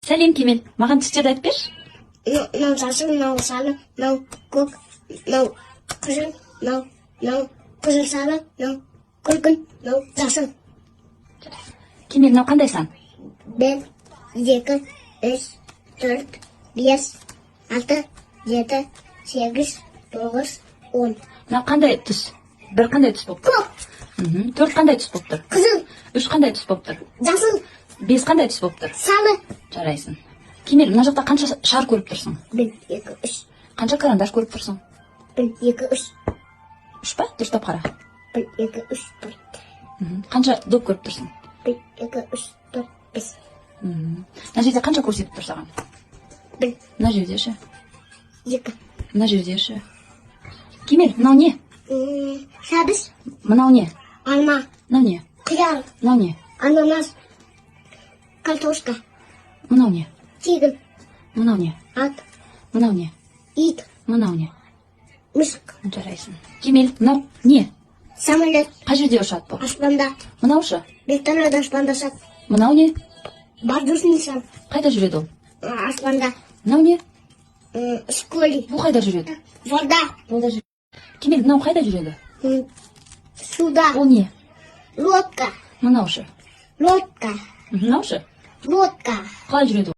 Сәлем, Кемел. Маған түстерді айтып берші. Мынау жасыл, мынау сары, мынау көк, мынау қызыл, мынау қызыл сары, мынау күлгін, мынау жасыл. Кемел, мынау қандай сан? 1, 2, 3, 4, 5, 6, 7, 8, 9, 10. Мынау қандай түс? Бір қандай түс болып тұр? Көк, 4 қандай түс болып тұр? қызыл, 3 қандай түс болып тұр? жасыл, 5 қандай түс болып тұр? сары. Жарайсың. Кемел, мына жақта қанша шар көріп тұрсың? 1, 2, 3, Қанша карандаш көріп тұрсың? 1, 2, 3, 3 па? Дұрыстап қара. 1, 2, 3, 4, Қанша доп көріп тұрсың? 1, 2, 3, 4, 5, Мына жерде қанша көрсетіп тұр саған? 1, Мына жерде ше. 2. Мына жерде ше. Кемел, мынау не? Сәбіз, Мынау не? алма, Мынау не? қияр, Мынау не? ананас, картошка, Мынау не? тигр, Мынау не? ат, Мынау не? ит, Мынау не? мысық, Жарайсың. Кемел, мынау не? самолет, Қай жерде ұшады бұл? аспанда, Мынау шы? вертолет аспанда ұшады, Мынау не? воздушный шар, Қайда жүреді ол? аспанда, Мынау не? школе, Бұл қайда жүреді? вода, Бұл да жүреді. Кемел, мынау қайда жүреді? суда, Ол не? лодка, Мынау шы? лодка, Мынау шы? лодка. Қалай жүреді ол?